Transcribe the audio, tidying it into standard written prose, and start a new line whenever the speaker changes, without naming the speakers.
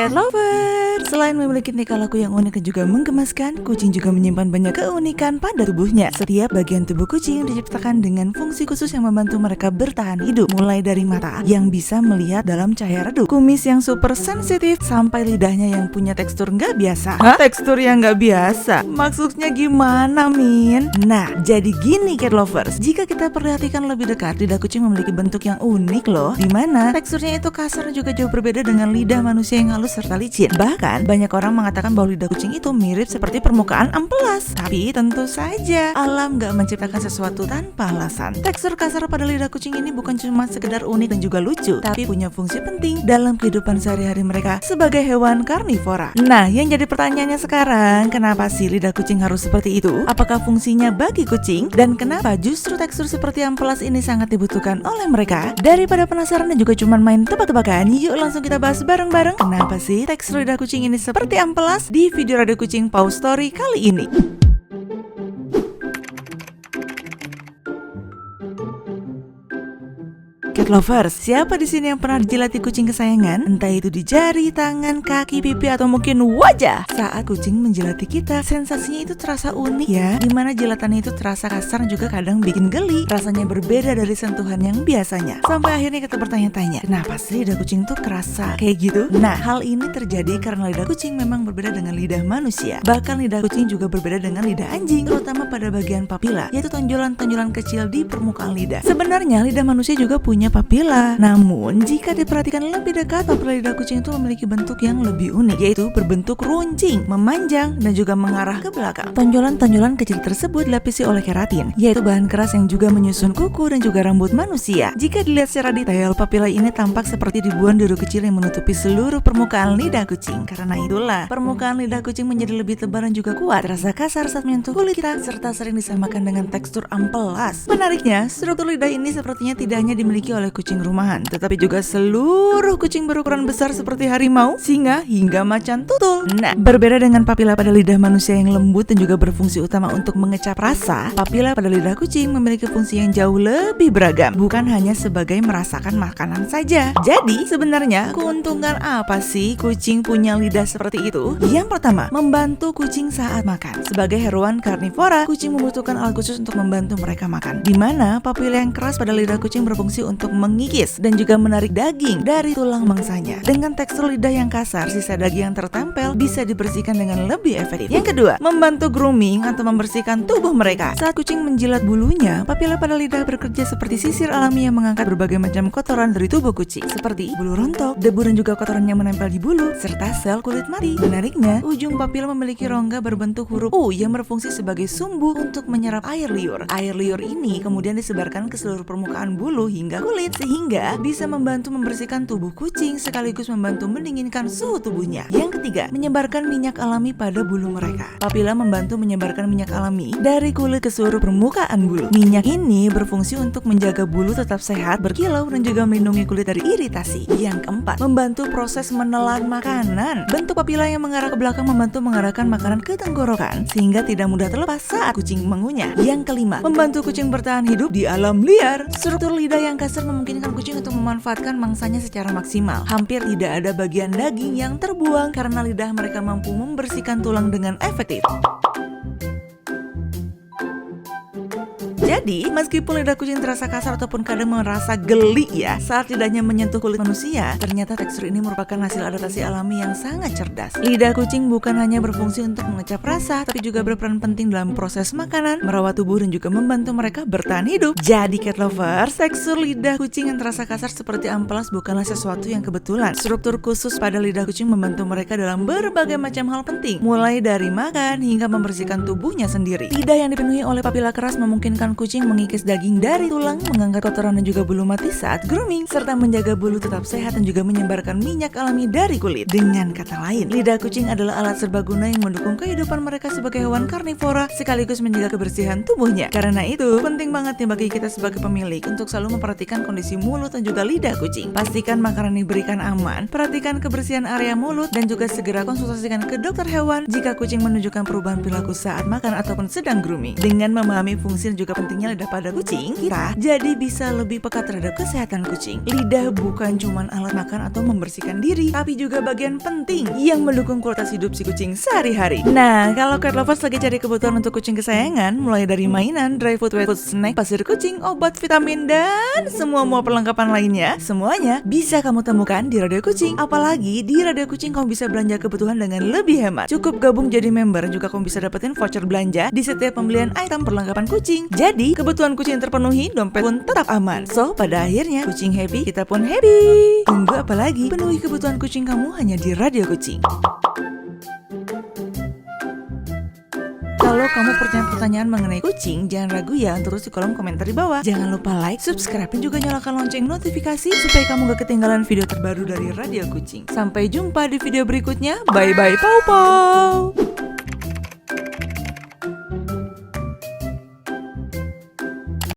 Cat lover, selain memiliki tingkah laku yang unik dan juga menggemaskan, kucing juga menyimpan banyak keunikan pada tubuhnya. Setiap bagian tubuh kucing diciptakan dengan fungsi khusus yang membantu mereka bertahan hidup. Mulai dari mata yang bisa melihat dalam cahaya redup, kumis yang super sensitif, sampai lidahnya yang punya tekstur nggak biasa. Hah? Tekstur yang nggak biasa? Maksudnya gimana, Min? Nah, jadi gini Cat lovers, jika kita perhatikan lebih dekat, lidah kucing memiliki bentuk yang unik loh, dimana teksturnya itu kasar dan juga jauh berbeda dengan lidah manusia yang halus serta licin. Bahkan banyak orang mengatakan bahwa lidah kucing itu mirip seperti permukaan amplas. Tapi tentu saja alam gak menciptakan sesuatu tanpa alasan. Tekstur kasar pada lidah kucing ini bukan cuma sekedar unik dan juga lucu, tapi punya fungsi penting dalam kehidupan sehari-hari mereka sebagai hewan karnivora. Nah, yang jadi pertanyaannya sekarang, kenapa sih lidah kucing harus seperti itu? Apakah fungsinya bagi kucing? Dan kenapa justru tekstur seperti amplas ini sangat dibutuhkan oleh mereka? Daripada penasaran dan juga cuma main tebak-tebakan, yuk langsung kita bahas bareng-bareng kenapa sih tekstur lidah kucing ini seperti amplas di video Radio Kucing Paw Story kali ini. Cat lovers, siapa di sini yang pernah dijilati kucing kesayangan? Entah itu di jari, tangan, kaki, pipi, atau mungkin wajah. Saat kucing menjilati kita, sensasinya itu terasa unik ya, dimana jilatannya itu terasa kasar dan juga kadang bikin geli. Rasanya berbeda dari sentuhan yang biasanya. Sampai akhirnya kita bertanya-tanya, kenapa sih lidah kucing tuh kerasa kayak gitu? Nah, hal ini terjadi karena lidah kucing memang berbeda dengan lidah manusia. Bahkan lidah kucing juga berbeda dengan lidah anjing, terutama pada bagian papila, yaitu tonjolan-tonjolan kecil di permukaan lidah. Sebenarnya lidah manusia juga punya papila. Namun, jika diperhatikan lebih dekat, papila lidah kucing itu memiliki bentuk yang lebih unik, yaitu berbentuk runcing, memanjang, dan juga mengarah ke belakang. Tonjolan-tonjolan kecil tersebut dilapisi oleh keratin, yaitu bahan keras yang juga menyusun kuku dan juga rambut manusia. Jika dilihat secara detail, papila ini tampak seperti ribuan duri kecil yang menutupi seluruh permukaan lidah kucing. Karena itulah, permukaan lidah kucing menjadi lebih tebal dan juga kuat, terasa kasar saat menyentuh kulit kita, serta sering disamakan dengan tekstur amplas. Menariknya, struktur lidah ini sepertinya tidak hanya dimiliki oleh kucing rumahan, tetapi juga seluruh kucing berukuran besar seperti harimau, singa, hingga macan tutul. Nah, berbeda dengan papila pada lidah manusia yang lembut dan juga berfungsi utama untuk mengecap rasa, papila pada lidah kucing memiliki fungsi yang jauh lebih beragam, bukan hanya sebagai merasakan makanan saja. Jadi, sebenarnya keuntungan apa sih kucing punya lidah seperti itu? Yang pertama, membantu kucing saat makan. Sebagai hewan karnivora, kucing membutuhkan alat khusus untuk membantu mereka makan, di mana papila yang keras pada lidah kucing berfungsi untuk mengikis dan juga menarik daging dari tulang mangsanya. Dengan tekstur lidah yang kasar, sisa daging yang tertempel bisa dibersihkan dengan lebih efektif. Yang kedua, membantu grooming atau membersihkan tubuh mereka. Saat kucing menjilat bulunya, papila pada lidah bekerja seperti sisir alami yang mengangkat berbagai macam kotoran dari tubuh kucing, seperti bulu rontok, debu dan juga kotoran yang menempel di bulu, serta sel kulit mati. Menariknya, ujung papila memiliki rongga berbentuk huruf U yang berfungsi sebagai sumbu untuk menyerap air liur. Air liur ini kemudian disebarkan ke seluruh permukaan bulu hingga kulit, sehingga bisa membantu membersihkan tubuh kucing sekaligus membantu mendinginkan suhu tubuhnya. Yang ketiga, menyebarkan minyak alami pada bulu mereka. Papila membantu menyebarkan minyak alami dari kulit ke seluruh permukaan bulu. Minyak ini berfungsi untuk menjaga bulu tetap sehat, berkilau, dan juga melindungi kulit dari iritasi. Yang keempat, membantu proses menelan makanan. Bentuk papila yang mengarah ke belakang membantu mengarahkan makanan ke tenggorokan sehingga tidak mudah terlepas saat kucing mengunyah. Yang kelima, membantu kucing bertahan hidup di alam liar. Struktur lidah yang kasar memungkinkan kucing untuk memanfaatkan mangsanya secara maksimal. Hampir tidak ada bagian daging yang terbuang karena lidah mereka mampu membersihkan tulang dengan efektif. Jadi, meskipun lidah kucing terasa kasar ataupun kadang merasa geli ya saat lidahnya menyentuh kulit manusia, ternyata tekstur ini merupakan hasil adaptasi alami yang sangat cerdas. Lidah kucing bukan hanya berfungsi untuk mengecap rasa, tapi juga berperan penting dalam proses makanan, merawat tubuh, dan juga membantu mereka bertahan hidup. Jadi, cat lovers, tekstur lidah kucing yang terasa kasar seperti amplas bukanlah sesuatu yang kebetulan. Struktur khusus pada lidah kucing membantu mereka dalam berbagai macam hal penting, mulai dari makan hingga membersihkan tubuhnya sendiri. Lidah yang dipenuhi oleh papila keras memungkinkan kucing mengikis daging dari tulang, mengangkat kotoran dan juga bulu mati saat grooming, serta menjaga bulu tetap sehat dan juga menyebarkan minyak alami dari kulit. Dengan kata lain, lidah kucing adalah alat serbaguna yang mendukung kehidupan mereka sebagai hewan karnivora sekaligus menjaga kebersihan tubuhnya. Karena itu, penting banget nih bagi kita sebagai pemilik untuk selalu memperhatikan kondisi mulut dan juga lidah kucing. Pastikan makanan diberikan aman, perhatikan kebersihan area mulut, dan juga segera konsultasikan ke dokter hewan jika kucing menunjukkan perubahan perilaku saat makan ataupun sedang grooming. Dengan memahami fungsi dan juga penting pentingnya lidah pada kucing, kita jadi bisa lebih peka terhadap kesehatan kucing. Lidah bukan cuma alat makan atau membersihkan diri, tapi juga bagian penting yang mendukung kualitas hidup si kucing sehari-hari. Nah, kalau cat lovers lagi cari kebutuhan untuk kucing kesayangan, mulai dari mainan, dry food, wet food, snack, pasir kucing, obat, vitamin, dan semua perlengkapan lainnya, semuanya bisa kamu temukan di Radio Kucing. Apalagi di Radio Kucing kamu bisa belanja kebutuhan dengan lebih hemat. Cukup gabung jadi member, juga kamu bisa dapetin voucher belanja di setiap pembelian item perlengkapan kucing. Jadi kebutuhan kucing terpenuhi, dompet pun tetap aman. So pada akhirnya kucing happy, kita pun happy. Tunggu apa lagi? Penuhi kebutuhan kucing kamu hanya di Radio Kucing. Kalau kamu punya pertanyaan mengenai kucing, jangan ragu ya untuk tulis di kolom komentar di bawah. Jangan lupa like, subscribe, dan juga nyalakan lonceng notifikasi supaya kamu gak ketinggalan video terbaru dari Radio Kucing. Sampai jumpa di video berikutnya. Bye-bye, pau-pau!